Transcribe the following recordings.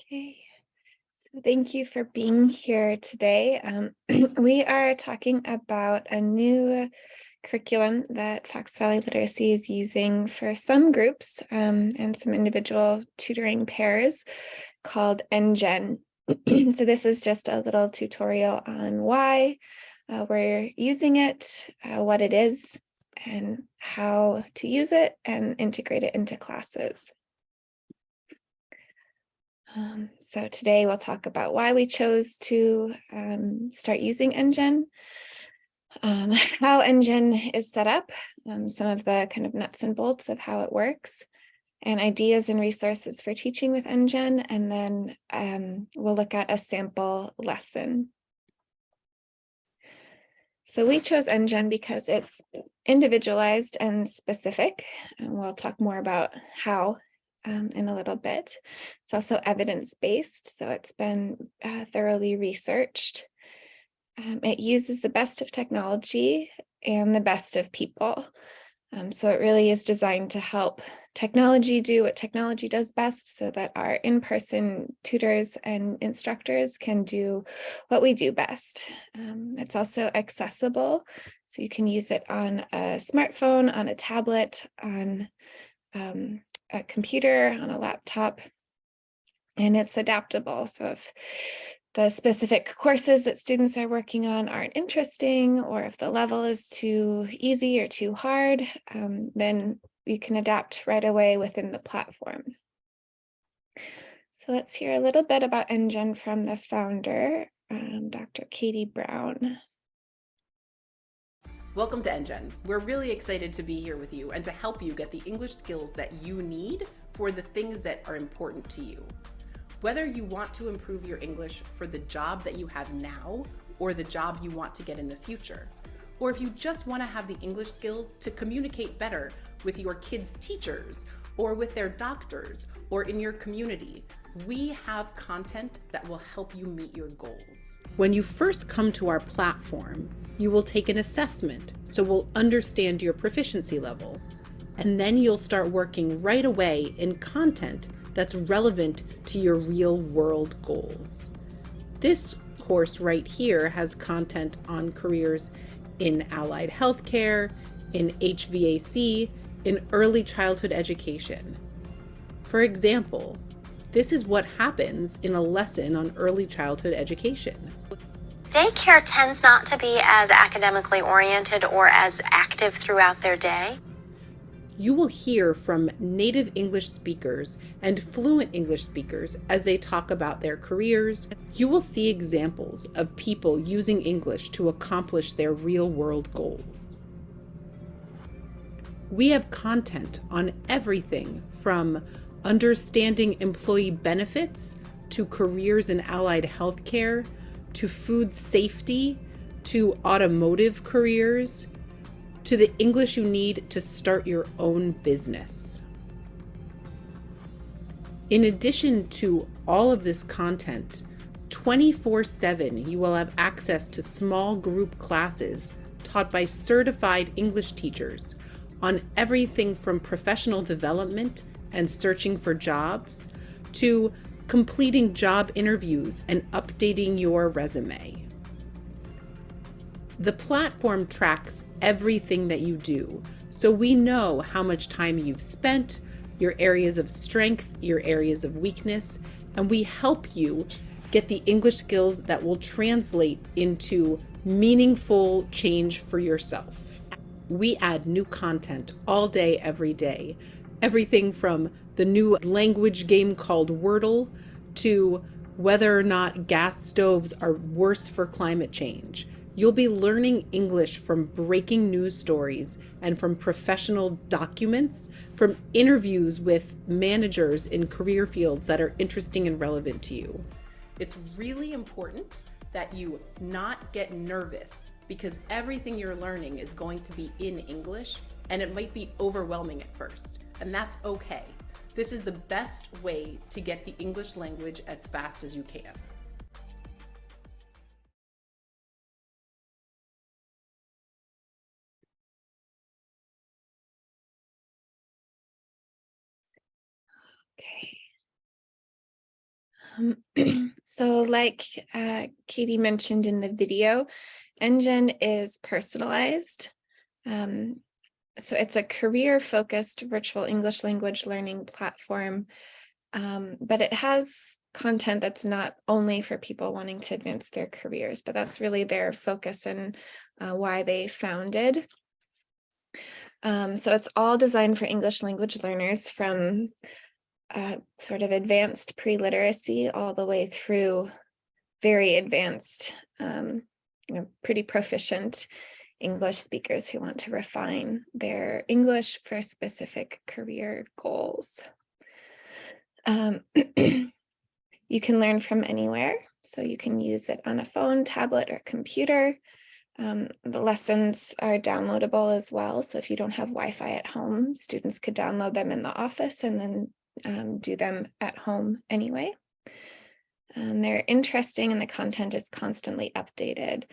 Okay, so thank you for being here today. We are talking about a new curriculum that Fox Valley Literacy is using for some groups and some individual tutoring pairs called EnGen. So this is just a little tutorial on why we're using it, what it is, and how to use it and integrate it into classes. So today we'll talk about why we chose to start using EnGen, how EnGen is set up, some of the kind of nuts and bolts of how it works, and ideas and resources for teaching with EnGen, and then we'll look at a sample lesson. So we chose EnGen because it's individualized and specific, and we'll talk more about how in a little bit. It's also evidence-based, so it's been thoroughly researched. It uses the best of technology and the best of people. So it really is designed to help technology do what technology does best so that our in-person tutors and instructors can do what we do best. It's also accessible, so you can use it on a smartphone, on a tablet, on a computer, on a laptop, and it's adaptable. So if the specific courses that students are working on aren't interesting, or if the level is too easy or too hard, then you can adapt right away within the platform. So let's hear a little bit about EnGen from the founder, Dr. Katie Brown. Welcome to EnGen. We're really excited to be here with you and to help you get the English skills that you need for the things that are important to you. Whether you want to improve your English for the job that you have now or the job you want to get in the future, or if you just want to have the English skills to communicate better with your kids' teachers or with their doctors or in your community, we have content that will help you meet your goals. When you first come to our platform, you will take an assessment, so we'll understand your proficiency level. And then you'll start working right away in content that's relevant to your real world goals. This course right here has content on careers in allied healthcare, in HVAC, in early childhood education. For example, this is what happens in a lesson on early childhood education. Daycare tends not to be as academically oriented or as active throughout their day. You will hear from native English speakers and fluent English speakers as they talk about their careers. You will see examples of people using English to accomplish their real-world goals. We have content on everything from understanding employee benefits to careers in allied healthcare, to food safety, to automotive careers, to the English you need to start your own business. In addition to all of this content, 24/7 you will have access to small group classes taught by certified English teachers on everything from professional development and searching for jobs to completing job interviews and updating your resume. The platform tracks everything that you do, so we know how much time you've spent, your areas of strength, your areas of weakness, and we help you get the English skills that will translate into meaningful change for yourself. We add new content all day, every day. Everything from the new language game called Wordle to whether or not gas stoves are worse for climate change. You'll be learning English from breaking news stories and from professional documents, from interviews with managers in career fields that are interesting and relevant to you. It's really important that you not get nervous because everything you're learning is going to be in English and it might be overwhelming at first, and that's okay. This is the best way to get the English language as fast as you can. Okay. So like Katie mentioned in the video, EnGen is personalized. So it's a career-focused virtual English language learning platform, but it has content that's not only for people wanting to advance their careers, but that's really their focus and why they founded. So it's all designed for English language learners from sort of advanced pre-literacy all the way through very advanced, pretty proficient English speakers who want to refine their English for specific career goals. You can learn from anywhere, so you can use it on a phone, tablet, or computer. The lessons are downloadable as well, so if you don't have Wi-Fi at home, students could download them in the office and then do them at home anyway. They're interesting and the content is constantly updated.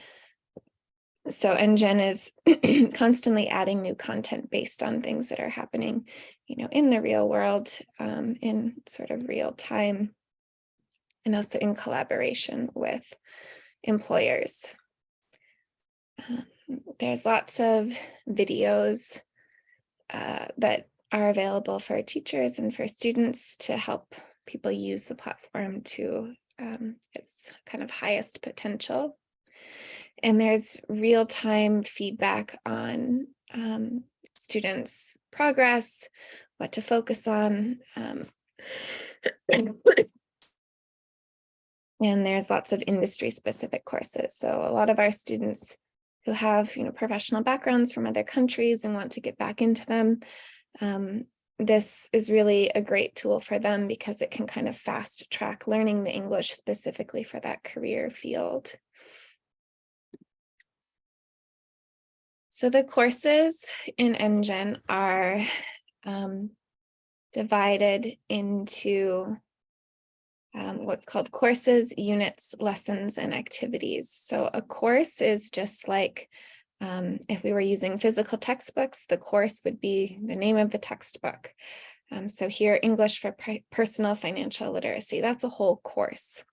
So EnGen is constantly adding new content based on things that are happening, in the real world, in sort of real time, and also in collaboration with employers. There's lots of videos that are available for teachers and for students to help people use the platform to its kind of highest potential. And there's real-time feedback on students' progress, what to focus on. And there's lots of industry-specific courses. So a lot of our students who have professional backgrounds from other countries and want to get back into them, this is really a great tool for them because it can kind of fast track learning the English specifically for that career field. So the courses in EnGen are divided into what's called courses, units, lessons, and activities. So a course is just like if we were using physical textbooks, the course would be the name of the textbook. So here, English for Personal Financial Literacy, that's a whole course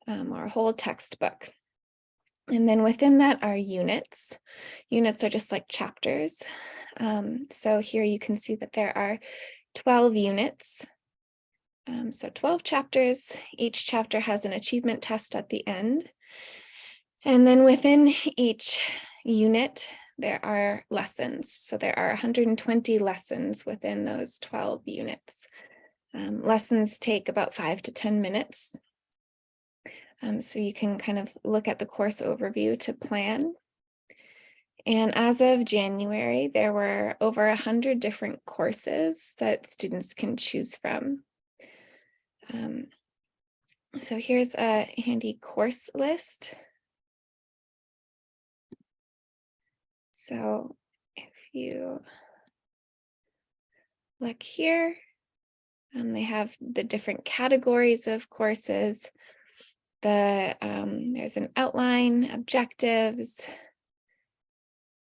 or a whole textbook. And then within that are units. Units are just like chapters. So here you can see that there are 12 units. So 12 chapters. Each chapter has an achievement test at the end. And then within each unit, there are lessons. So there are 120 lessons within those 12 units. Lessons take about 5 to 10 minutes. So you can kind of look at the course overview to plan. And as of January, there were over 100 different courses that students can choose from. So here's a handy course list. So if you look here, they have the different categories of courses. There's an outline, objectives,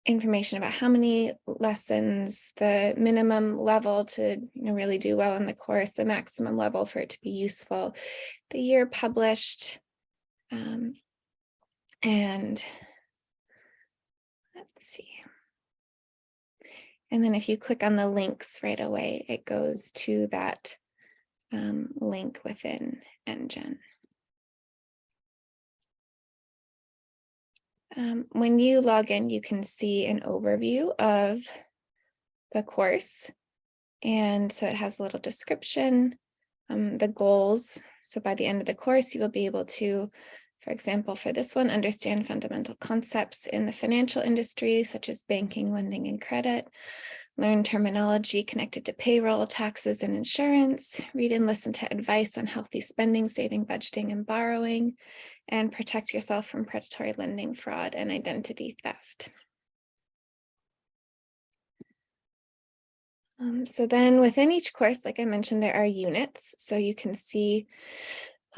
information about how many lessons, the minimum level to really do well in the course, the maximum level for it to be useful, the year published, and let's see. And then if you click on the links right away, it goes to that link within EnGen. When you log in, you can see an overview of the course. And so it has a little description, the goals. So by the end of the course, you will be able to, for example, for this one, understand fundamental concepts in the financial industry, such as banking, lending, and credit, learn terminology connected to payroll, taxes, and insurance, read and listen to advice on healthy spending, saving, budgeting, and borrowing, and protect yourself from predatory lending, fraud, and identity theft. So then within each course, like I mentioned, there are units. So you can see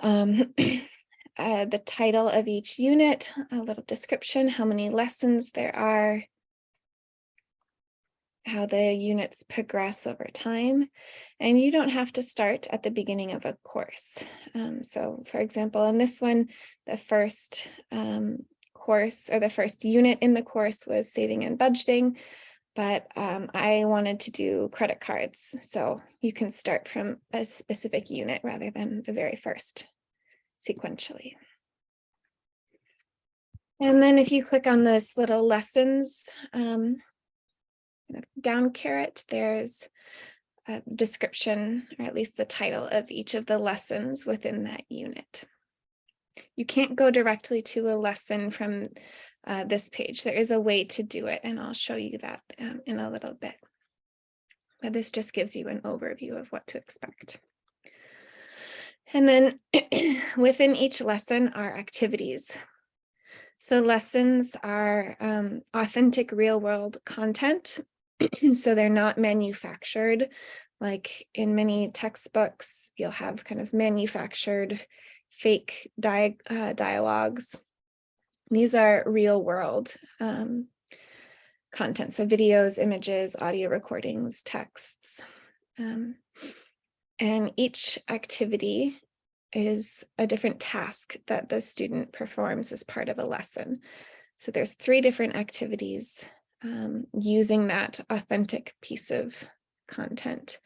the title of each unit, a little description, how many lessons there are. how the units progress over time. And you don't have to start at the beginning of a course. So for example, in this one, the first course or the first unit in the course was saving and budgeting, but I wanted to do credit cards. So you can start from a specific unit rather than the very first sequentially. And then if you click on this little lessons down caret, there's a description, or at least the title of each of the lessons within that unit. You can't go directly to a lesson from this page. There is a way to do it, and I'll show you that in a little bit. But this just gives you an overview of what to expect. And then within each lesson are activities. So lessons are authentic real-world content. So they're not manufactured. Like in many textbooks, you'll have kind of manufactured fake dialogues. These are real-world content, so videos, images, audio recordings, texts. And each activity is a different task that the student performs as part of a lesson. So there's 3 different activities using that authentic piece of content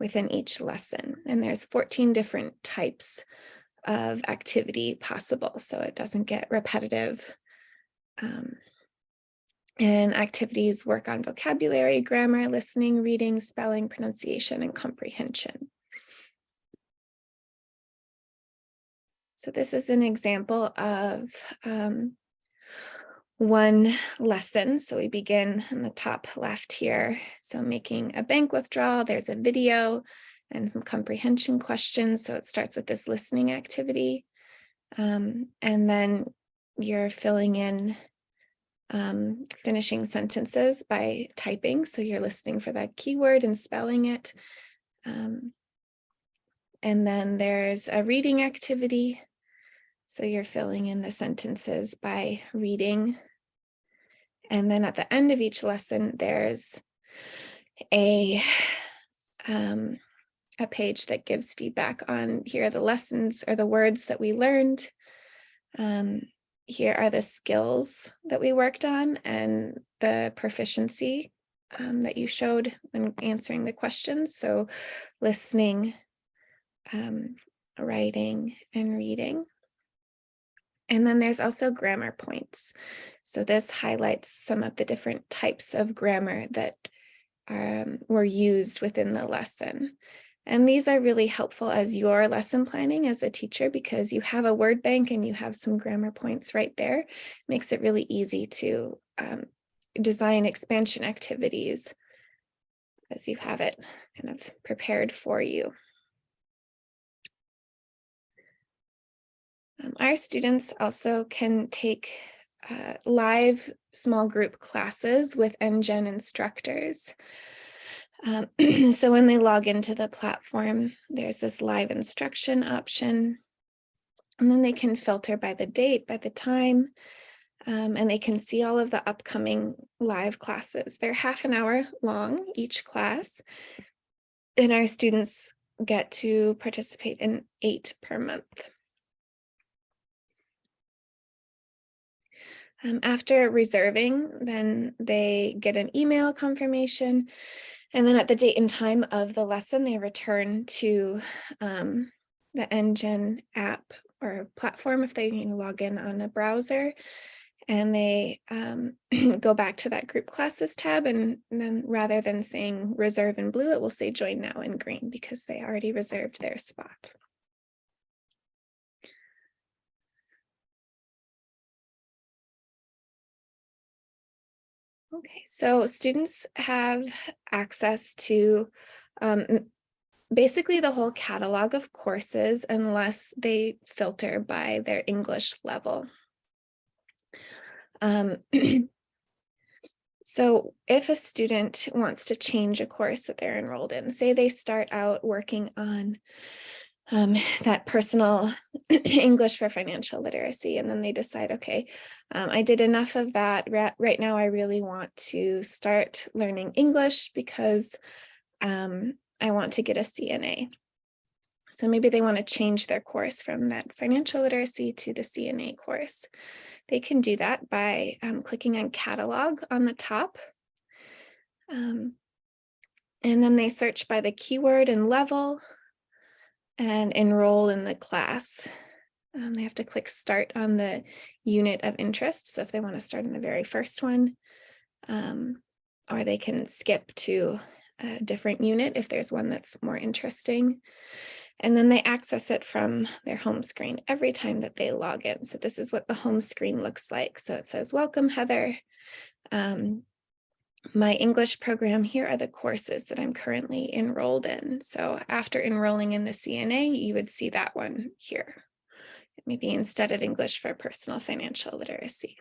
within each lesson. And there's 14 different types of activity possible, so it doesn't get repetitive. And activities work on vocabulary, grammar, listening, reading, spelling, pronunciation, and comprehension. So this is an example of one lesson. So we begin in the top left here. So making a bank withdrawal, there's a video and some comprehension questions. So it starts with this listening activity. And then you're filling in finishing sentences by typing. So you're listening for that keyword and spelling it. And then there's a reading activity. So you're filling in the sentences by reading. And then at the end of each lesson, there's a page that gives feedback on here are the lessons or the words that we learned. Here are the skills that we worked on and the proficiency that you showed when answering the questions. So listening, writing, and reading. And then there's also grammar points. So this highlights some of the different types of grammar that were used within the lesson. And these are really helpful as your lesson planning as a teacher because you have a word bank and you have some grammar points right there. It makes it really easy to design expansion activities as you have it kind of prepared for you. Our students also can take live small group classes with EnGen instructors. So when they log into the platform, there's this live instruction option, and then they can filter by the date, by the time, and they can see all of the upcoming live classes. They're half an hour long, each class, and our students get to participate in 8 per month. After reserving, then they get an email confirmation, and then at the date and time of the lesson, they return to the EnGen app or platform if they log in on a browser, and they go back to that group classes tab, and then rather than saying reserve in blue, it will say join now in green because they already reserved their spot. Okay, so students have access to basically the whole catalog of courses unless they filter by their English level. So if a student wants to change a course that they're enrolled in, say they start out working on that personal English for financial literacy. And then they decide, okay, I did enough of that. Right now, I really want to start learning English because I want to get a CNA. So maybe they want to change their course from that financial literacy to the CNA course. They can do that by clicking on catalog on the top. And then they search by the keyword and level and enroll in the class. They have to click start on the unit of interest. So if they want to start in the very first one, or they can skip to a different unit if there's one that's more interesting. And then they access it from their home screen every time that they log in. So this is what the home screen looks like. So it says, welcome, Heather. My English program, here are the courses that I'm currently enrolled in. So after enrolling in the CNA, you would see that one here, maybe instead of English for personal financial literacy.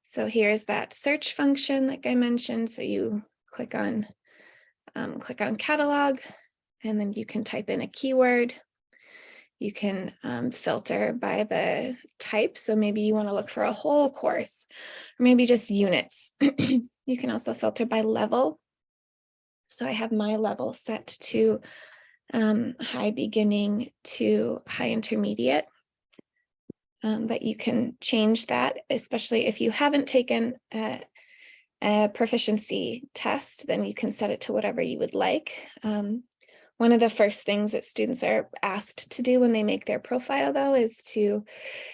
So here's that search function like I mentioned. So you click on catalog, and then you can type in a keyword. You can filter by the type. So maybe you want to look for a whole course, or maybe just units. You can also filter by level. So I have my level set to high beginning to high intermediate. But you can change that, especially if you haven't taken a proficiency test, then you can set it to whatever you would like. One of the first things that students are asked to do when they make their profile, though, is to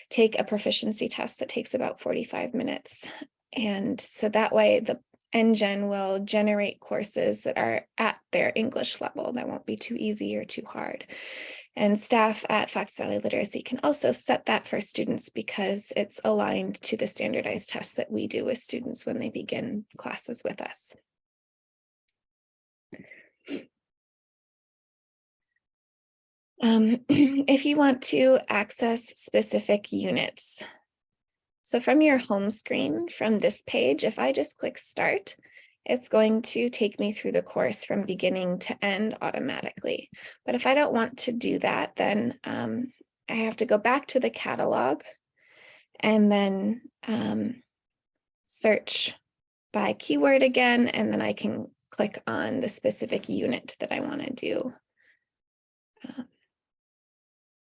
take a proficiency test that takes about 45 minutes. And so that way the EnGen will generate courses that are at their English level that won't be too easy or too hard. And staff at Fox Valley Literacy can also set that for students because it's aligned to the standardized tests that we do with students when they begin classes with us. If you want to access specific units, so from your home screen, from this page, if I just click start, it's going to take me through the course from beginning to end automatically. But if I don't want to do that, then I have to go back to the catalog and then search by keyword again, and then I can click on the specific unit that I want to do.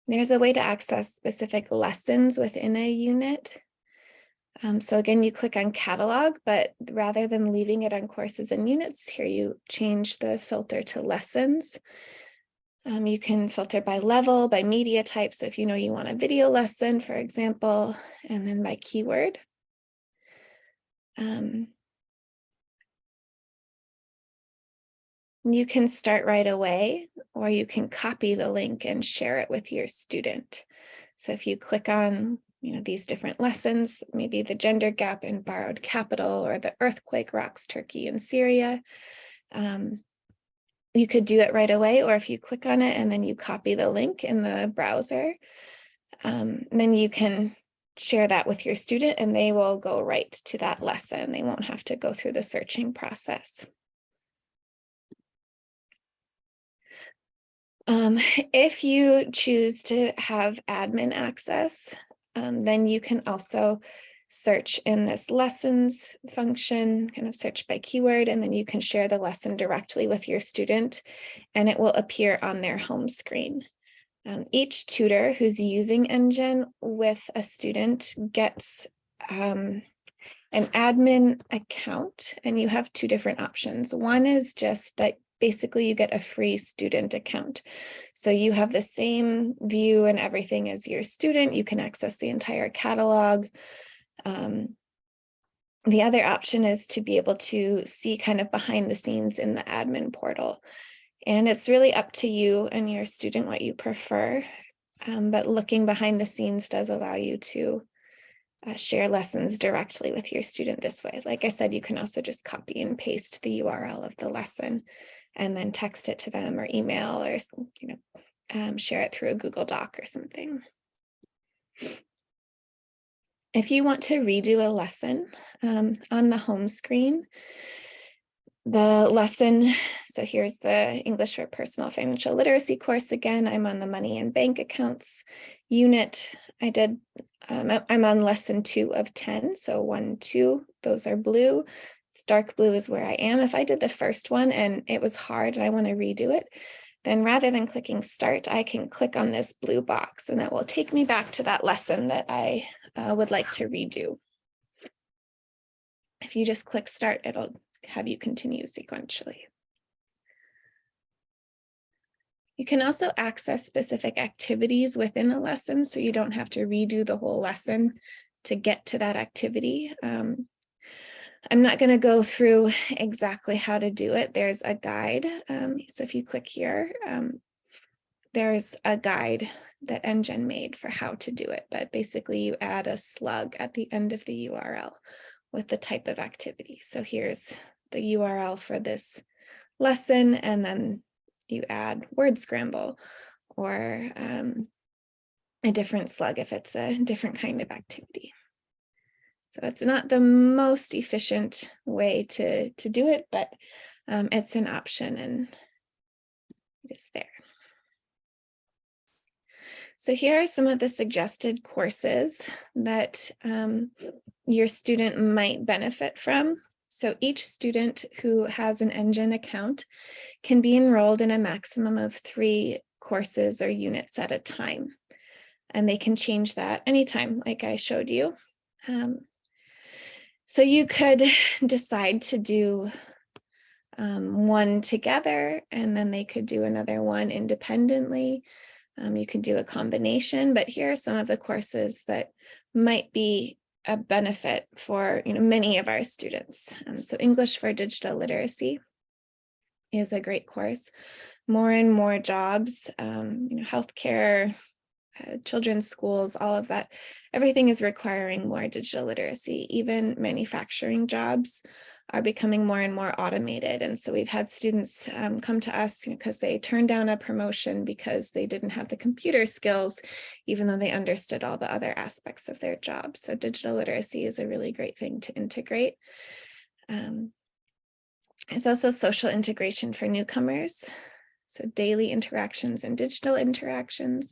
There's a way to access specific lessons within a unit. So again, you click on catalog, but rather than leaving it on courses and units, here you change the filter to lessons. You can filter by level, by media type. So if you know you want a video lesson, for example, and then by keyword. You can start right away, or you can copy the link and share it with your student. So if you click on these different lessons, maybe the gender gap in borrowed capital, or the earthquake rocks Turkey and Syria, you could do it right away, or if you click on it and then you copy the link in the browser, then you can share that with your student and they will go right to that lesson. They won't have to go through the searching process. If you choose to have admin access, then you can also search in this lessons function, kind of search by keyword, and then you can share the lesson directly with your student and it will appear on their home screen. Each tutor who's using EnGen with a student gets an admin account, and you have two different options. One is just that basically you get a free student account. So you have the same view and everything as your student. You can access the entire catalog. The other option is to be able to see kind of behind the scenes in the admin portal. And it's really up to you and your student what you prefer. But looking behind the scenes does allow you to share lessons directly with your student this way. Like I said, you can also just copy and paste the URL of the lesson and then text it to them or email or share it through a Google Doc or something. If you want to redo a lesson on the home screen, the lesson So here's the English for Personal Financial Literacy course again. I'm on the money and bank accounts unit. I'm on lesson 2 of 10. So 1, 2, those are blue. It's dark blue is where I am. If I did the first one and it was hard and I want to redo it, then rather than clicking start, I can click on this blue box and that will take me back to that lesson that I would like to redo. If you just click start, it'll have you continue sequentially. You can also access specific activities within a lesson, so you don't have to redo the whole lesson to get to that activity. I'm not going to go through exactly how to do it. There's a guide. So if you click here, there's a guide that EnGen made for how to do it. But basically, you add a slug at the end of the URL with the type of activity. So here's the URL for this lesson, and then you add word scramble or a different slug if it's a different kind of activity. So it's not the most efficient way to do it, but it's an option and it's there. So here are some of the suggested courses that your student might benefit from. So each student who has an EnGen account can be enrolled in a maximum of 3 courses or units at a time. And they can change that anytime, like I showed you. So you could decide to do one together, and then they could do another one independently. You could do a combination, but here are some of the courses that might be a benefit for many of our students. So English for Digital Literacy is a great course. More and more jobs, healthcare, children's schools, all of that, everything is requiring more digital literacy. Even manufacturing jobs are becoming more and more automated. And so we've had students come to us because they turned down a promotion because they didn't have the computer skills, even though they understood all the other aspects of their job. So digital literacy is a really great thing to integrate. There's also social integration for newcomers. So daily interactions and digital interactions.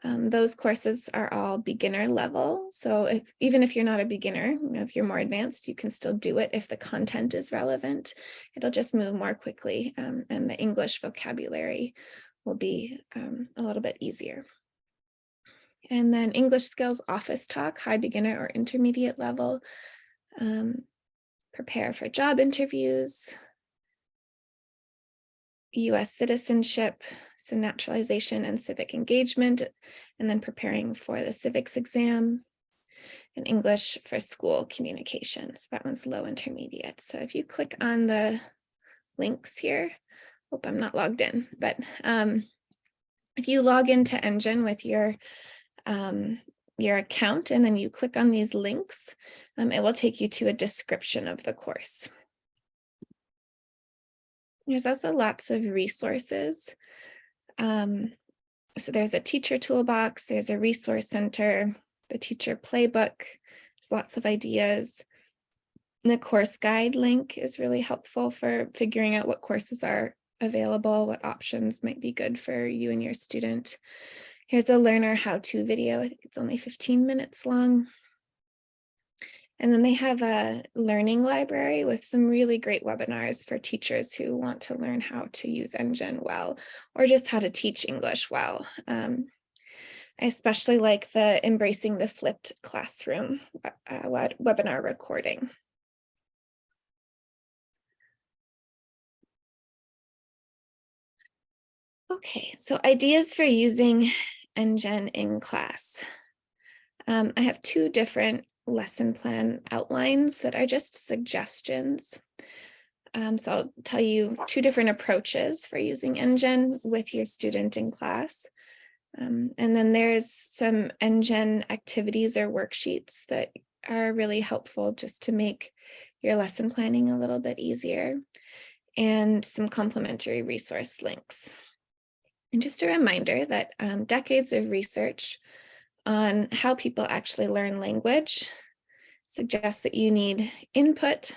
Those courses are all beginner level. So even if you're not a beginner, if you're more advanced, you can still do it if the content is relevant. It'll just move more quickly, and the English vocabulary will be a little bit easier. And then English skills office talk, high beginner or intermediate level. Prepare for job interviews. US citizenship, so naturalization and civic engagement, and then preparing for the civics exam, and English for school communication. So that one's low intermediate. So if you click on the links here, hope I'm not logged in, but if you log into EnGen with your account and then you click on these links, it will take you to a description of the course. There's also lots of resources. So there's a teacher toolbox, there's a resource center, the teacher playbook, there's lots of ideas. The course guide link is really helpful for figuring out what courses are available, what options might be good for you and your student. Here's a learner how-to video. I think it's only 15 minutes long. And then they have a learning library with some really great webinars for teachers who want to learn how to use EnGen well, or just how to teach English well. I especially like the Embracing the Flipped Classroom webinar recording. Okay, so ideas for using EnGen in class. I have 2 different lesson plan outlines that are just suggestions. So I'll tell you 2 different approaches for using EnGen with your student in class. And then there's some EnGen activities or worksheets that are really helpful just to make your lesson planning a little bit easier, and some complementary resource links. And just a reminder that decades of research on how people actually learn language suggests that you need input.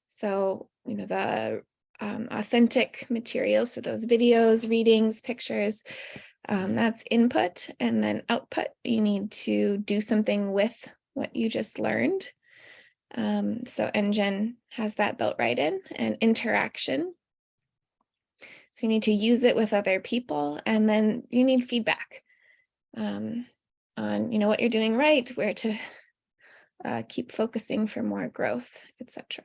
So, the authentic materials. So those videos, readings, pictures, that's input. And then output, you need to do something with what you just learned. So EnGen has that built right in, and interaction. So you need to use it with other people, and then you need feedback on what you're doing right, where to keep focusing for more growth, etc.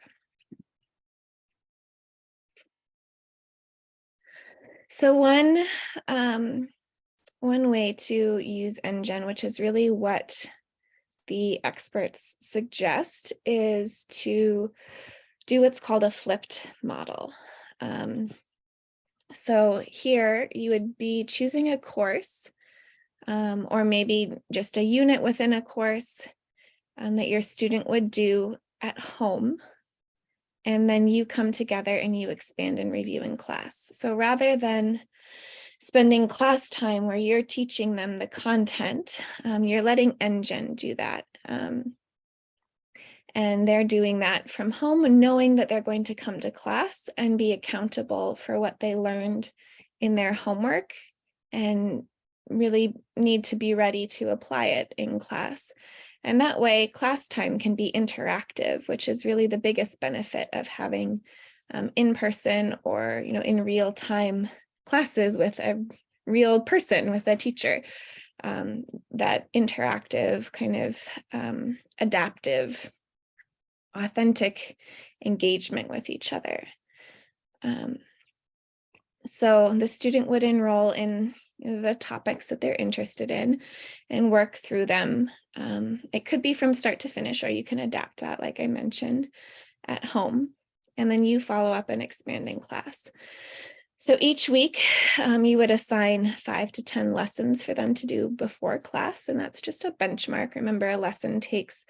So one way to use EnGen, which is really what the experts suggest, is to do what's called a flipped model. So here you would be choosing a course, or maybe just a unit within a course that your student would do at home. And then you come together and you expand and review in class. So rather than spending class time where you're teaching them the content, you're letting EnGen do that. And they're doing that from home, knowing that they're going to come to class and be accountable for what they learned in their homework, and really need to be ready to apply it in class. And that way, class time can be interactive, which is really the biggest benefit of having in-person or in real-time classes with a real person, with a teacher. That interactive, kind of adaptive, authentic engagement with each other. So the student would enroll in the topics that they're interested in and work through them. It could be from start to finish, or you can adapt that, like I mentioned, at home. And then you follow up and expand in class. So each week you would assign 5 to 10 lessons for them to do before class. And that's just a benchmark. Remember, a lesson takes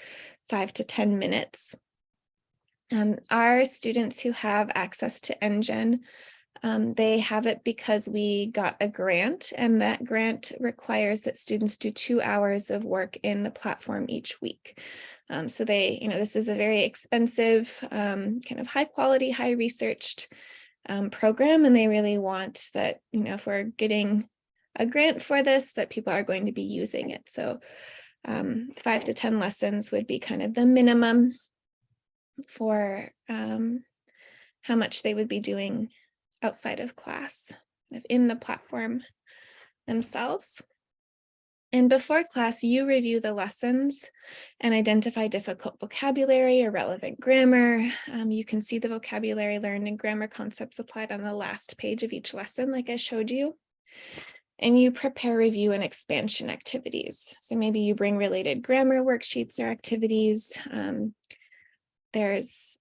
5 to 10 minutes. Our students who have access to EnGen, they have it because we got a grant, and that grant requires that students do 2 hours of work in the platform each week. So they, this is a very expensive, kind of high quality, high researched program, and they really want that, if we're getting a grant for this, that people are going to be using it. So 5 to 10 lessons would be kind of the minimum for how much they would be doing outside of class, in the platform themselves. And before class, you review the lessons and identify difficult vocabulary or relevant grammar. You can see the vocabulary learned and grammar concepts applied on the last page of each lesson, like I showed you. And you prepare review and expansion activities. So maybe you bring related grammar worksheets or activities. There's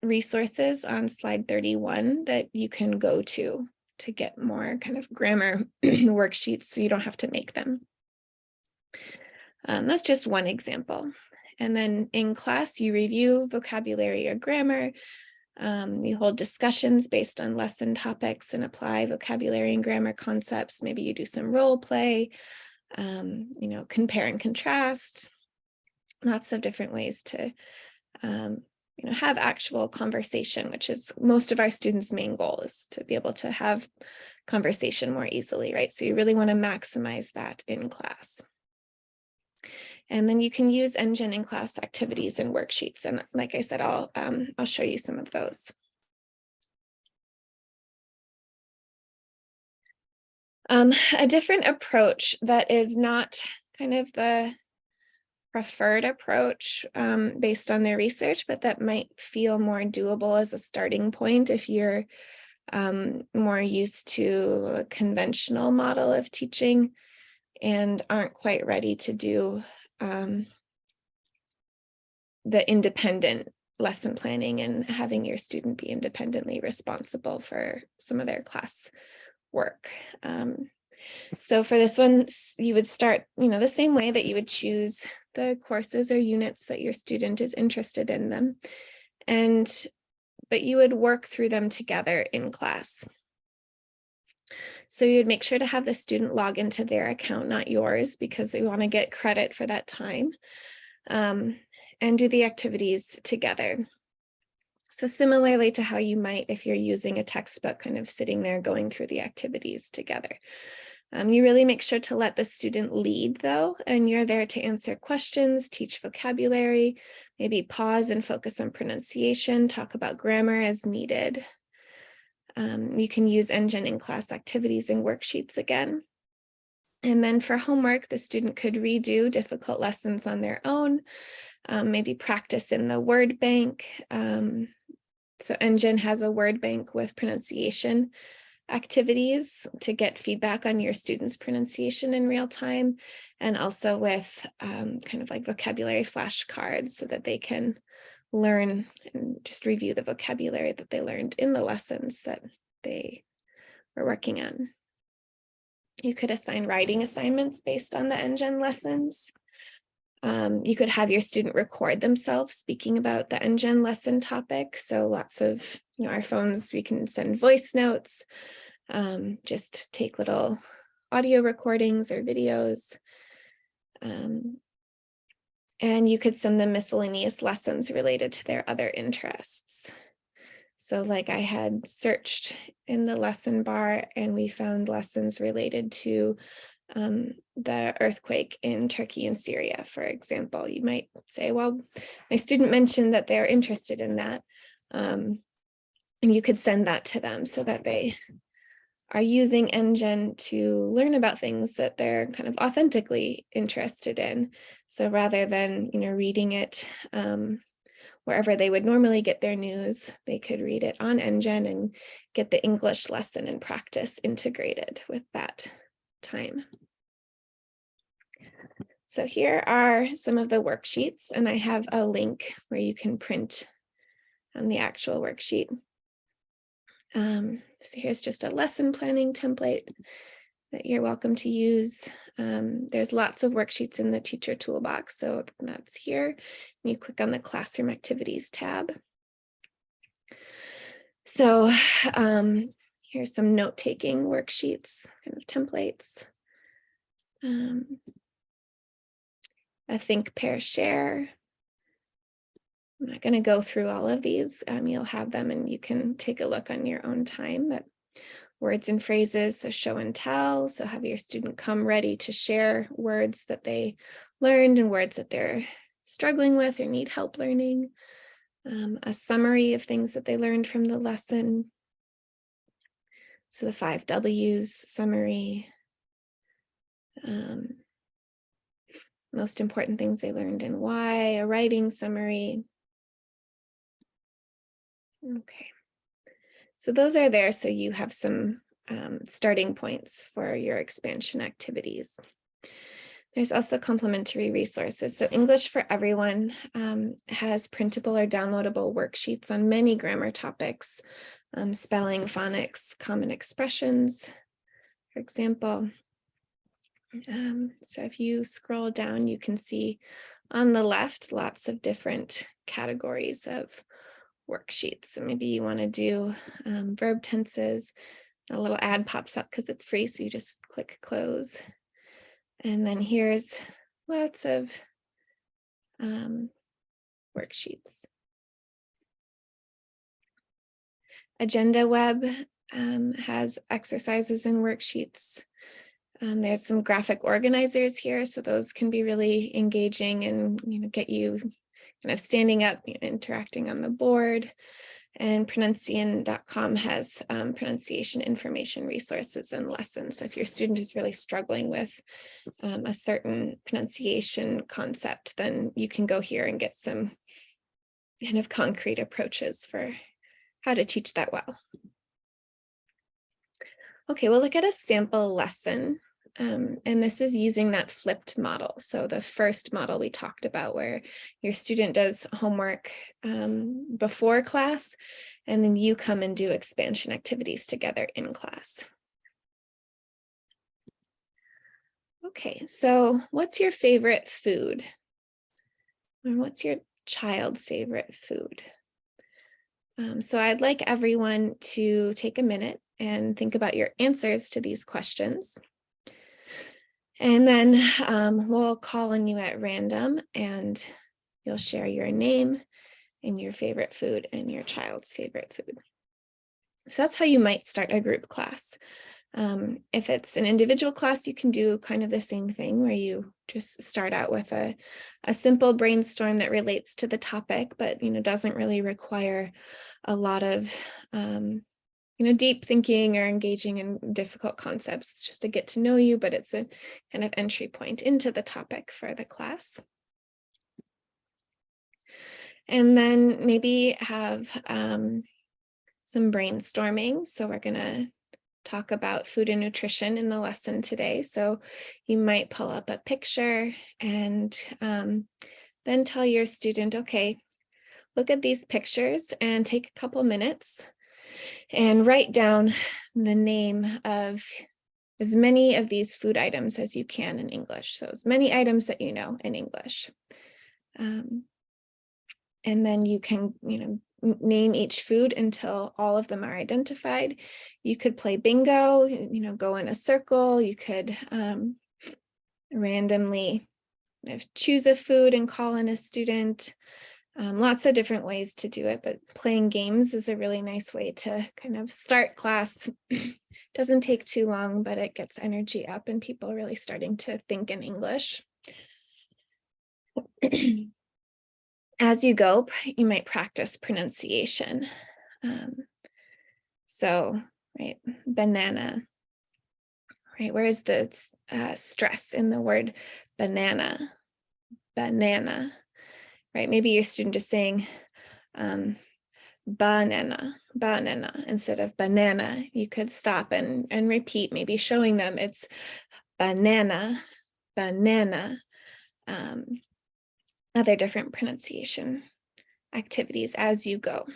resources on slide 31 that you can go to get more kind of grammar worksheets, so you don't have to make them. That's just one example. And then in class, you review vocabulary or grammar. You hold discussions based on lesson topics and apply vocabulary and grammar concepts. Maybe you do some role play, compare and contrast. Lots of different ways to have actual conversation, which is most of our students' main goal, is to be able to have conversation more easily, right? So you really want to maximize that in class. And then you can use EnGen in class activities and worksheets. And like I said, I'll show you some of those. A different approach that is not kind of the preferred approach based on their research, but that might feel more doable as a starting point if you're more used to a conventional model of teaching and aren't quite ready to do the independent lesson planning and having your student be independently responsible for some of their class work. So for this one, you would start, the same way that you would choose the courses or units that your student is interested in them. But you would work through them together in class. So you would make sure to have the student log into their account, not yours, because they want to get credit for that time, and do the activities together. So similarly to how you might, if you're using a textbook, kind of sitting there going through the activities together. You really make sure to let the student lead though, and you're there to answer questions, teach vocabulary, maybe pause and focus on pronunciation, talk about grammar as needed. You can use EnGen in class activities and worksheets again. And then for homework, the student could redo difficult lessons on their own, maybe practice in the word bank. So EnGen has a word bank with pronunciation activities to get feedback on your students' pronunciation in real time, and also with kind of like vocabulary flashcards so that they can learn and just review the vocabulary that they learned in the lessons that they were working on. You could assign writing assignments based on the EnGen lessons. You could have your student record themselves speaking about the EnGen lesson topic. So lots of, our phones, we can send voice notes, just take little audio recordings or videos. And you could send them miscellaneous lessons related to their other interests. So like I had searched in the lesson bar and we found lessons related to the earthquake in Turkey and Syria, for example. You might say, well, my student mentioned that they're interested in that. And you could send that to them so that they are using EnGen to learn about things that they're kind of authentically interested in. So rather than, reading it wherever they would normally get their news, they could read it on EnGen and get the English lesson and practice integrated with that time. So here are some of the worksheets, and I have a link where you can print the actual worksheet. So here's just a lesson planning template that you're welcome to use. There's lots of worksheets in the teacher toolbox, so that's here. You click on the classroom activities tab. So here's some note-taking worksheets, kind of templates. A think, pair, share. I'm not going to go through all of these. You'll have them and you can take a look on your own time. But words and phrases, so show and tell. So have your student come ready to share words that they learned and words that they're struggling with or need help learning. A summary of things that they learned from the lesson. So the 5 W's summary. Most important things they learned and why, a writing summary. Okay, so those are there so you have some starting points for your expansion activities. There's also complementary resources. So English for Everyone has printable or downloadable worksheets on many grammar topics, spelling, phonics, common expressions, for example. So if you scroll down, you can see on the left lots of different categories of worksheets. So maybe you want to do verb tenses. A little ad pops up because it's free, so you just click close. And then here's lots of worksheets. Agenda Web has exercises and worksheets. There's some graphic organizers here, so those can be really engaging and get you kind of standing up, interacting on the board. And pronuncian.com has pronunciation information resources and lessons. So if your student is really struggling with a certain pronunciation concept, then you can go here and get some kind of concrete approaches for how to teach that well. Okay, we'll look at a sample lesson. And this is using that flipped model. So the first model we talked about where your student does homework before class, and then you come and do expansion activities together in class. Okay, so what's your favorite food? Or what's your child's favorite food? So I'd like everyone to take a minute and think about your answers to these questions. And then we'll call on you at random and you'll share your name in your favorite food and your child's favorite food. So that's how you might start a group class. If it's an individual class, you can do kind of the same thing where you just start out with a simple brainstorm that relates to the topic, but doesn't really require a lot of deep thinking or engaging in difficult concepts. It's just to get to know you, but it's a kind of entry point into the topic for the class. And then maybe have some brainstorming. So we're going to talk about food and nutrition in the lesson today. So you might pull up a picture and then tell your student, okay, look at these pictures and take a couple minutes and write down the name of as many of these food items as you can in English. So as many items that you know in English. And then you can, name each food until all of them are identified. You could play bingo, go in a circle. You could randomly choose a food and call in a student. Lots of different ways to do it, but playing games is a really nice way to kind of start class. Doesn't take too long, but it gets energy up and people really starting to think in English. As you go, you might practice pronunciation. So, right, banana, right? Where is the stress in the word banana? Banana, right? Maybe your student is saying banana, banana instead of banana. You could stop and repeat, maybe showing them it's banana, banana. Other different pronunciation activities as you go.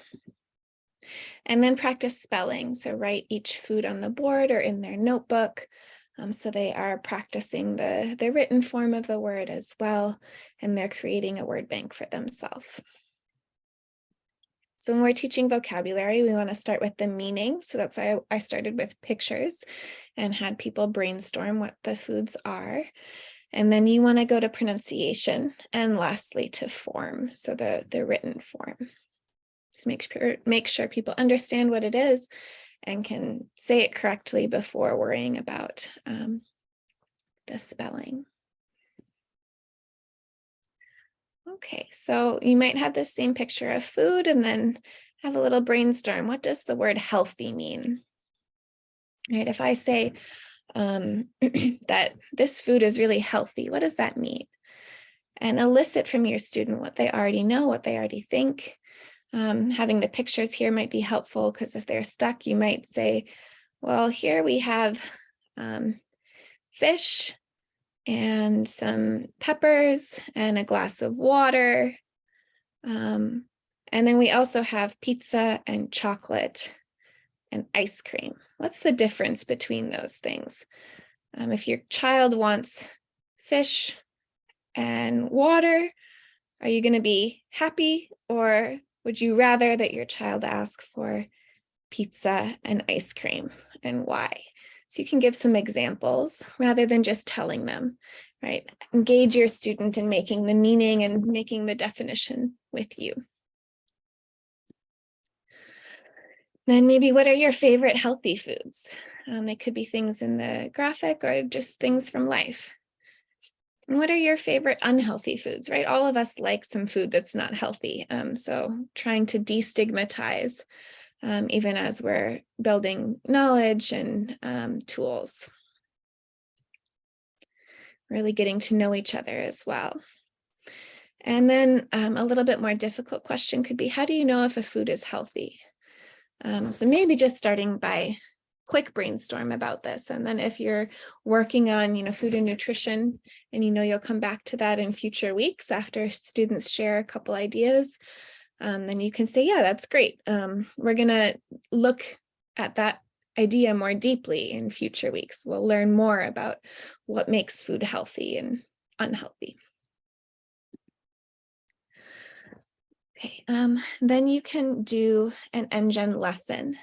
And then practice spelling. So write each food on the board or in their notebook. So they are practicing the written form of the word as well, and they're creating a word bank for themselves. So when we're teaching vocabulary, we want to start with the meaning. So that's why I started with pictures and had people brainstorm what the foods are. And then you want to go to pronunciation and lastly to form, so the written form. Just make sure people understand what it is and can say it correctly before worrying about the spelling. Okay, so you might have the same picture of food and then have a little brainstorm. What does the word healthy mean? Right, if I say that this food is really healthy, what does that mean? And elicit from your student what they already know, what they already think. Having the pictures here might be helpful because if they're stuck, you might say, well, here we have fish and some peppers and a glass of water. And then we also have pizza and chocolate and ice cream. What's the difference between those things? If your child wants fish and water, are you going to be happy, or would you rather that your child ask for pizza and ice cream, and why? So you can give some examples rather than just telling them, right? Engage your student in making the meaning and making the definition with you. Then maybe what are your favorite healthy foods? They could be things in the graphic or just things from life. And what are your favorite unhealthy foods, right? All of us like some food that's not healthy. So trying to destigmatize even as we're building knowledge and tools. Really getting to know each other as well. And then a little bit more difficult question could be, how do you know if a food is healthy? So maybe just starting by quick brainstorm about this. And then if you're working on, food and nutrition, and you'll come back to that in future weeks after students share a couple ideas, then you can say, yeah, that's great. We're going to look at that idea more deeply in future weeks. We'll learn more about what makes food healthy and unhealthy. Okay, then you can do an EnGen lesson.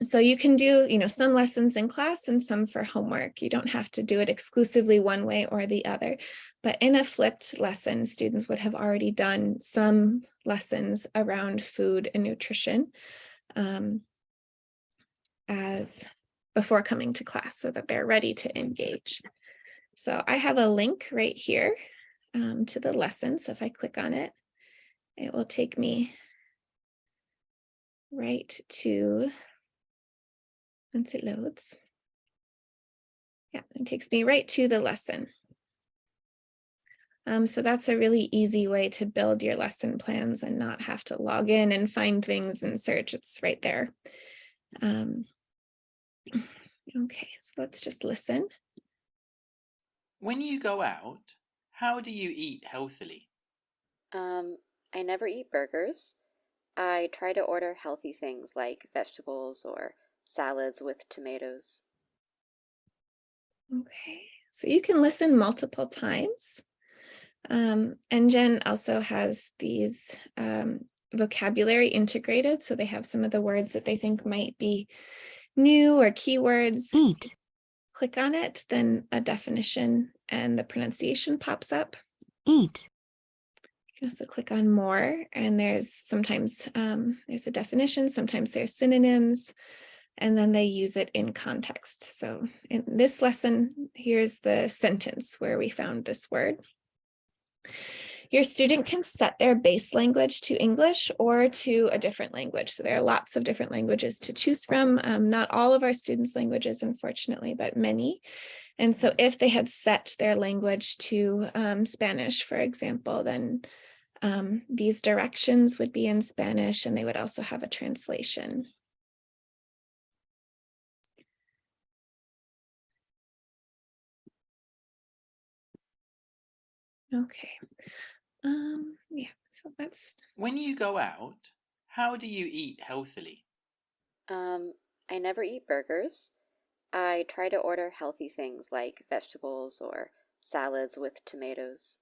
So you can do, some lessons in class and some for homework. You don't have to do it exclusively one way or the other. But in a flipped lesson, students would have already done some lessons around food and nutrition as before coming to class so that they're ready to engage. So I have a link right here to the lesson. So if I click on it, it will take me right to, once it loads, yeah, it takes me right to the lesson. So that's a really easy way to build your lesson plans and not have to log in and find things and search. It's right there. Okay, so let's just listen. When you go out, how do you eat healthily? I never eat burgers. I try to order healthy things like vegetables or salads with tomatoes. Okay, so you can listen multiple times. EnGen also has these vocabulary integrated, so they have some of the words that they think might be new or keywords. Eat. Click on it, then a definition and the pronunciation pops up. Eat. You can also click on more, and there's sometimes there's a definition, sometimes there's synonyms, and then they use it in context. So in this lesson, here's the sentence where we found this word. Your student can set their base language to English or to a different language. So there are lots of different languages to choose from. Not all of our students' languages, unfortunately, but many. And so if they had set their language to Spanish, for example, then these directions would be in Spanish, and they would also have a translation. Okay. Yeah, so that's. When you go out, how do you eat healthily? I never eat burgers. I try to order healthy things like vegetables or salads with tomatoes.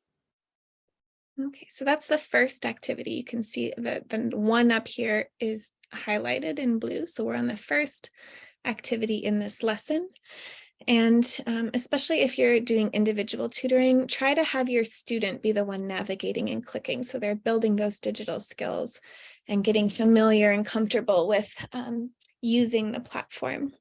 Okay, so that's the first activity. You can see that the one up here is highlighted in blue. So we're on the first activity in this lesson. And especially if you're doing individual tutoring, try to have your student be the one navigating and clicking. So they're building those digital skills and getting familiar and comfortable with using the platform.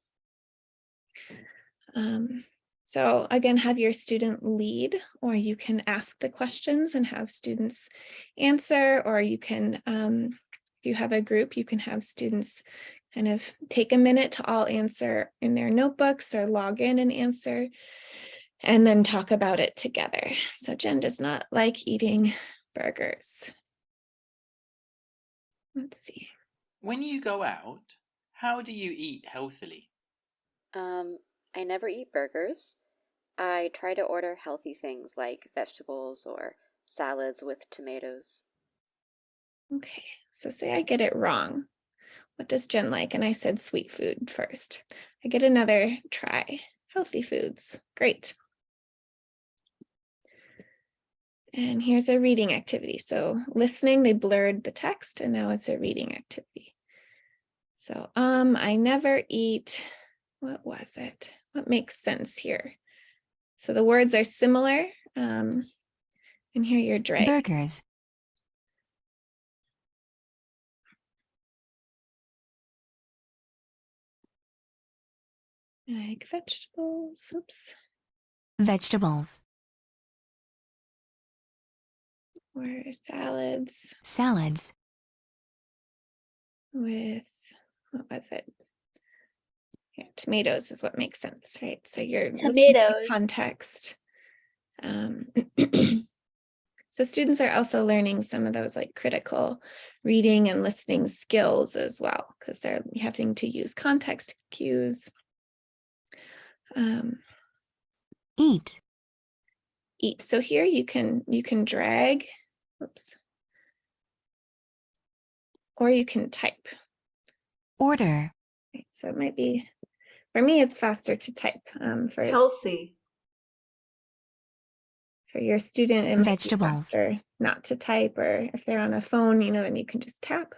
So again, have your student lead, or you can ask the questions and have students answer, or you can, if you have a group, you can have students kind of take a minute to all answer in their notebooks or log in and answer, and then talk about it together. So Jen does not like eating burgers. Let's see. When you go out, how do you eat healthily? I never eat burgers. I try to order healthy things like vegetables or salads with tomatoes. Okay, so say I get it wrong. What does Jen like? And I said sweet food first. I get another try. Healthy foods. Great. And here's a reading activity. So listening, they blurred the text, and now it's a reading activity. So I never eat, what was it? What makes sense here? So the words are similar. And here you're drag. Burgers. Like vegetables, oops, Vegetables. or salads Salads. with, what was it? Yeah, tomatoes is what makes sense, right? So you're looking at Tomatoes. context. So students are also learning some of those like critical reading and listening skills as well, because they're having to use context cues. Eat. Eat. So here you can drag, oops, or you can type. Order. Right, so it might be, for me, it's faster to type. For Healthy. your student, it might be Vegetables. faster not to type, or if they're on a phone, then you can just tap.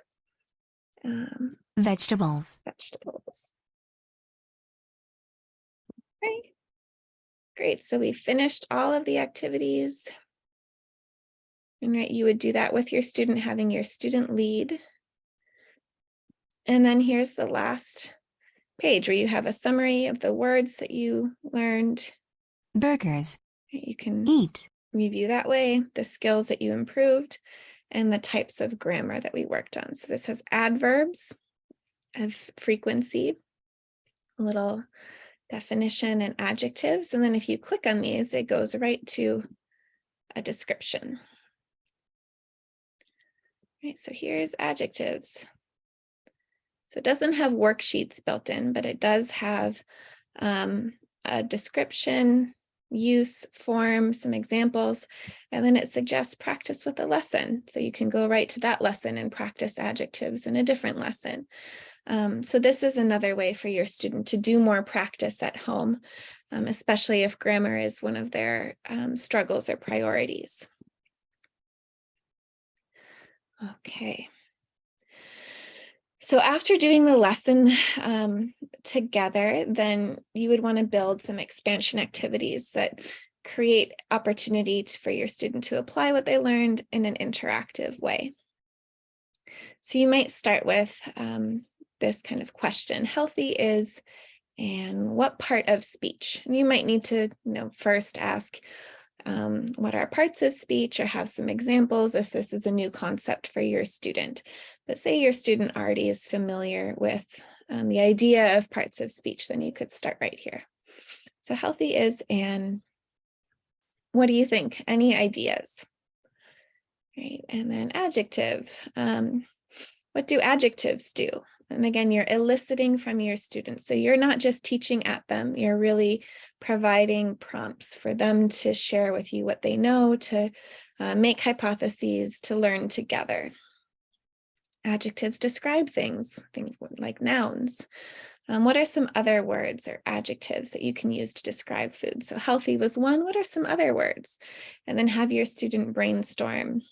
Vegetables. Vegetables. Right. Great. So we finished all of the activities. And right, you would do that with your student, having your student lead. And then here's the last page where you have a summary of the words that you learned. Burgers. You can Eat. review that way, the skills that you improved, and the types of grammar that we worked on. So this has adverbs of frequency, a little definition, and adjectives. And then if you click on these, it goes right to a description. Right, so here's adjectives. So it doesn't have worksheets built in, but it does have a description, use, form, some examples, and then it suggests practice with a lesson. So you can go right to that lesson and practice adjectives in a different lesson. So this is another way for your student to do more practice at home, especially if grammar is one of their struggles or priorities. Okay. So after doing the lesson together, then you would want to build some expansion activities that create opportunity for your student to apply what they learned in an interactive way. So you might start with this kind of question: healthy is, and what part of speech? And you might need to first ask, what are parts of speech, or have some examples if this is a new concept for your student. But say your student already is familiar with the idea of parts of speech, then you could start right here. So healthy is an, what do you think? Any ideas? Right, and then adjective. What do adjectives do? And again, you're eliciting from your students. So you're not just teaching at them, you're really providing prompts for them to share with you what they know, to make hypotheses, to learn together. Adjectives describe things like nouns. What are some other words or adjectives that you can use to describe food? So healthy was one. What are some other words? And then have your student brainstorm.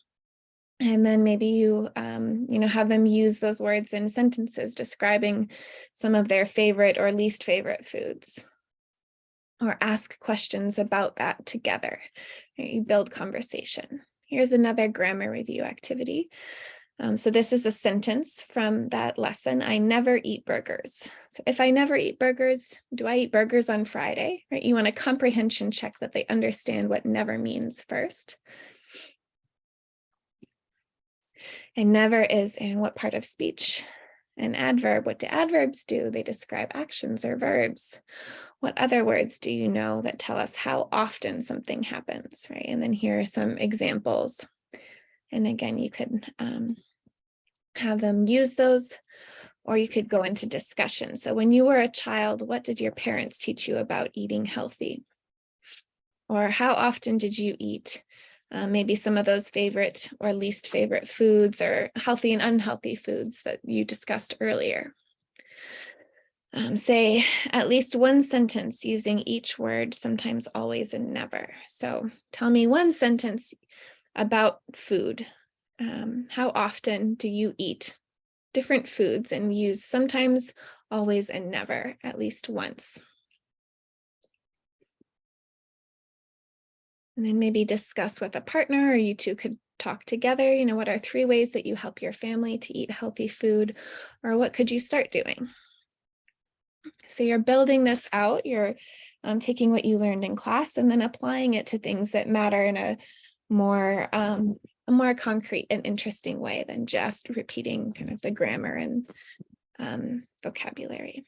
And then maybe you have them use those words in sentences describing some of their favorite or least favorite foods, or ask questions about that together. You build conversation. Here's another grammar review activity. So this is a sentence from that lesson: I never eat burgers. So if I never eat burgers, do I eat burgers on Friday? Right? You want a comprehension check that they understand what never means first. And never is in what part of speech? An adverb. What do adverbs do? They describe actions or verbs. What other words do you know that tell us how often something happens, right? And then here are some examples. And again, you could have them use those, or you could go into discussion. So when you were a child, what did your parents teach you about eating healthy? Or how often did you eat maybe some of those favorite or least favorite foods, or healthy and unhealthy foods that you discussed earlier? Say at least one sentence using each word, sometimes, always, and never. So tell me one sentence about food. How often do you eat different foods? And use sometimes, always, and never at least once. And then maybe discuss with a partner, or you two could talk together. What are 3 ways that you help your family to eat healthy food? Or what could you start doing? So you're building this out. You're taking what you learned in class and then applying it to things that matter in a more concrete and interesting way than just repeating kind of the grammar and vocabulary.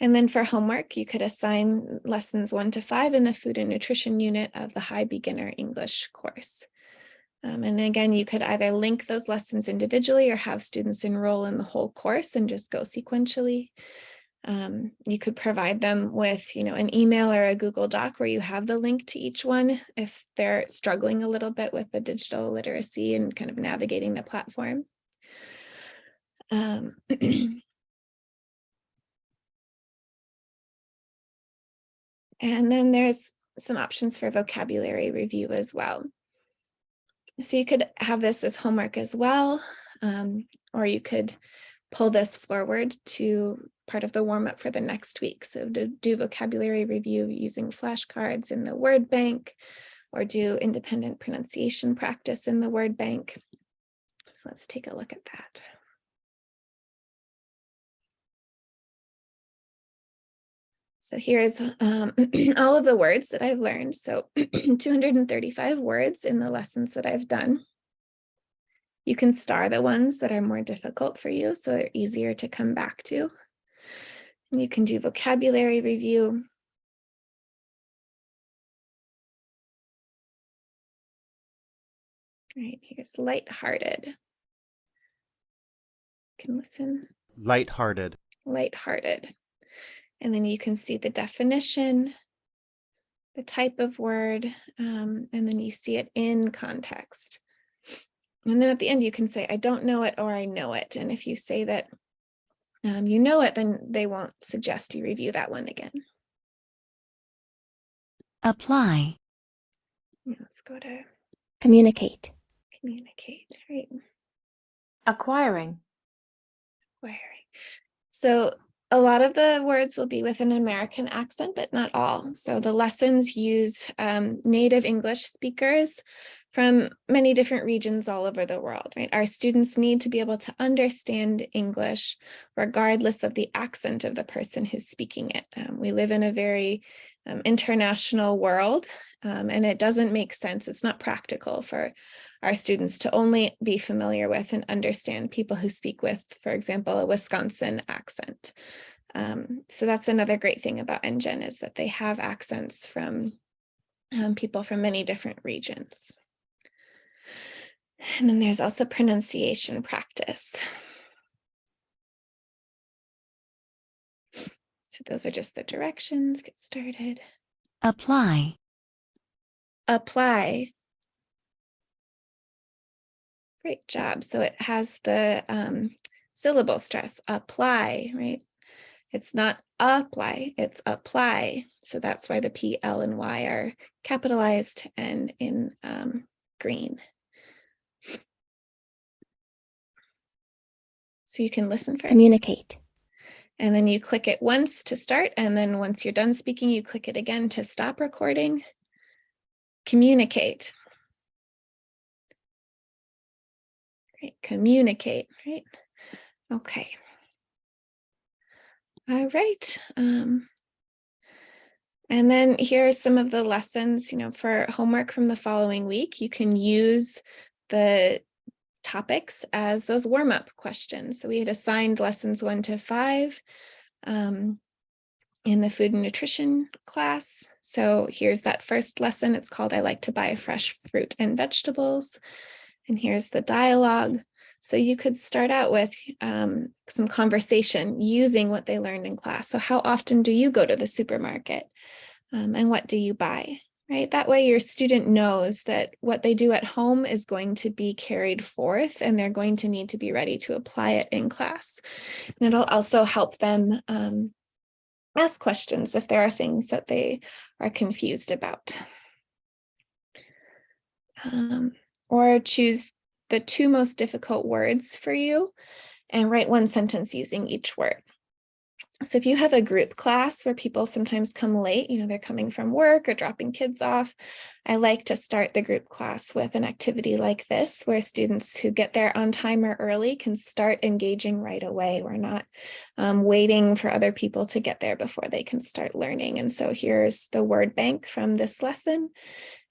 And then for homework, you could assign lessons 1 to 5 in the food and nutrition unit of the High Beginner English course. And again, you could either link those lessons individually or have students enroll in the whole course and just go sequentially. You could provide them with, an email or a Google Doc where you have the link to each one if they're struggling a little bit with the digital literacy and kind of navigating the platform. And then there's some options for vocabulary review as well. So you could have this as homework as well, or you could pull this forward to part of the warm up for the next week. So to do vocabulary review using flashcards in the word bank, or do independent pronunciation practice in the word bank. So let's take a look at that. So here's all of the words that I've learned. So 235 words in the lessons that I've done. You can star the ones that are more difficult for you, so they're easier to come back to. And you can do vocabulary review. Right, here's lighthearted. You can listen. Lighthearted. Lighthearted. And then you can see the definition, the type of word, and then you see it in context. And then at the end, you can say, I don't know it, or I know it. And if you say that you know it, then they won't suggest you review that one again. Apply. Let's go to Communicate. communicate, right? Acquiring. Acquiring. So a lot of the words will be with an American accent, but not all. So the lessons use native English speakers from many different regions all over the world, right? Our students need to be able to understand English regardless of the accent of the person who's speaking it. We live in a very international world, and it doesn't make sense. It's not practical for our students to only be familiar with and understand people who speak with, for example, a Wisconsin accent. So that's another great thing about EnGen, is that they have accents from people from many different regions. And then there's also pronunciation practice. So those are just the directions. Get started. Apply. Apply. Great job. So it has the syllable stress, apply, right? It's not apply, it's apply. So that's why the P, L, and Y are capitalized and in green. So you can listen first. Communicate. And then you click it once to start. And then once you're done speaking, you click it again to stop recording. Communicate. Great. Communicate, right? Okay. All right. And then here are some of the lessons, for homework from the following week. You can use the topics as those warm-up questions. So we had assigned lessons 1 to 5 in the food and nutrition class. So here's that first lesson. It's called I Like to Buy Fresh Fruit and Vegetables. And here's the dialogue. So you could start out with some conversation using what they learned in class. So how often do you go to the supermarket? And what do you buy? Right? That way your student knows that what they do at home is going to be carried forth, and they're going to need to be ready to apply it in class. And it'll also help them ask questions if there are things that they are confused about. Or choose the 2 most difficult words for you and write 1 sentence using each word. So if you have a group class where people sometimes come late, they're coming from work or dropping kids off, I like to start the group class with an activity like this, where students who get there on time or early can start engaging right away. We're not waiting for other people to get there before they can start learning. And so here's the word bank from this lesson.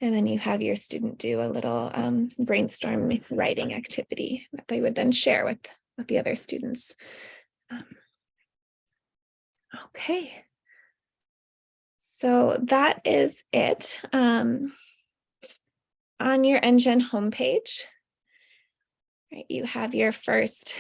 And then you have your student do a little brainstorm writing activity that they would then share with the other students. Okay, so that is it. On your EnGen homepage, right, you have your first,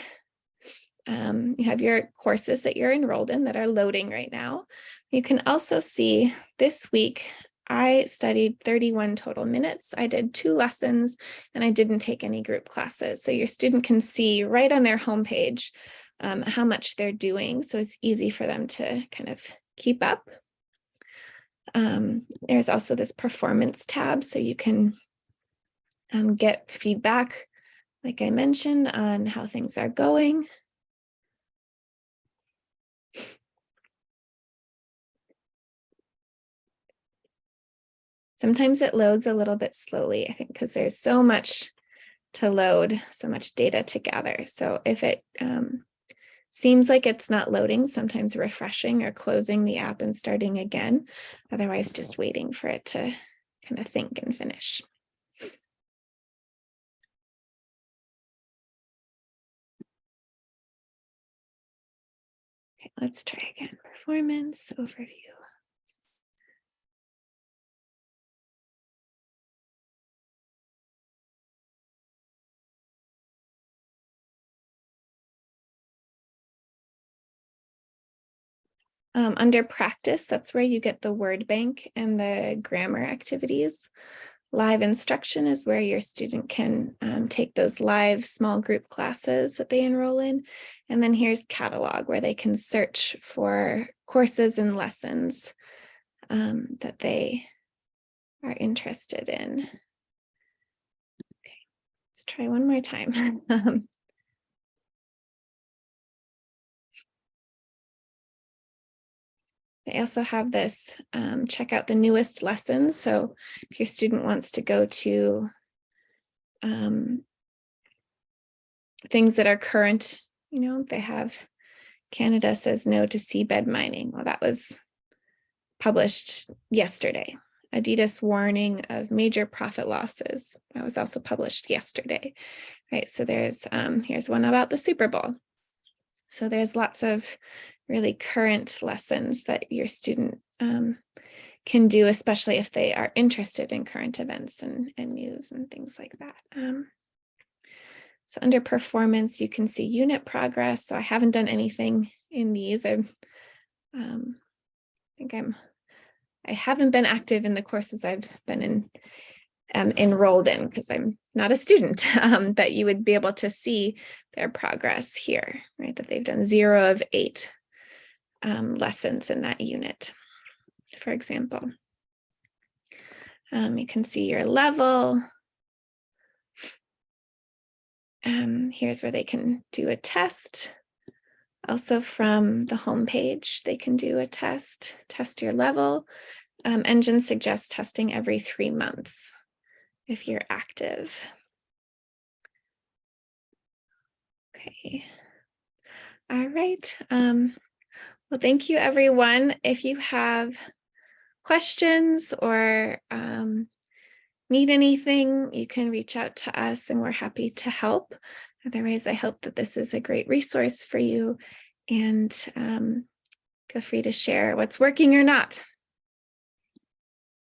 you have your courses that you're enrolled in that are loading right now. You can also see this week, I studied 31 total minutes. I did 2 lessons and I didn't take any group classes. So your student can see right on their homepage how much they're doing. So it's easy for them to kind of keep up. There's also this performance tab, so you can get feedback, like I mentioned, on how things are going. Sometimes it loads a little bit slowly, I think, because there's so much to load, so much data to gather. So if it seems like it's not loading, sometimes refreshing or closing the app and starting again. Otherwise, just waiting for it to kind of think and finish. Okay, let's try again. Performance overview. Under practice, that's where you get the word bank and the grammar activities. Live instruction is where your student can take those live small group classes that they enroll in. And then here's catalog, where they can search for courses and lessons that they are interested in. Okay, let's try one more time. They also have this check out the newest lessons. So if your student wants to go to things that are current, they have Canada says no to seabed mining. Well, that was published yesterday. Adidas warning of major profit losses. That was also published yesterday, right? So there's, here's one about the Super Bowl. So there's lots of really current lessons that your student can do, especially if they are interested in current events and news and things like that. So under performance, you can see unit progress. So I haven't done anything in these. I haven't been active in the courses I've been enrolled in because I'm not a student, but you would be able to see their progress here, right? That they've done 0 of 8 lessons in that unit, for example. You can see your level. Here's where they can do a test. Also from the home page, they can do a test your level. EnGen suggests testing every 3 months if you're active. Okay. All right. Well, thank you, everyone. If you have questions or need anything, you can reach out to us and we're happy to help. Otherwise, I hope that this is a great resource for you, and feel free to share what's working or not.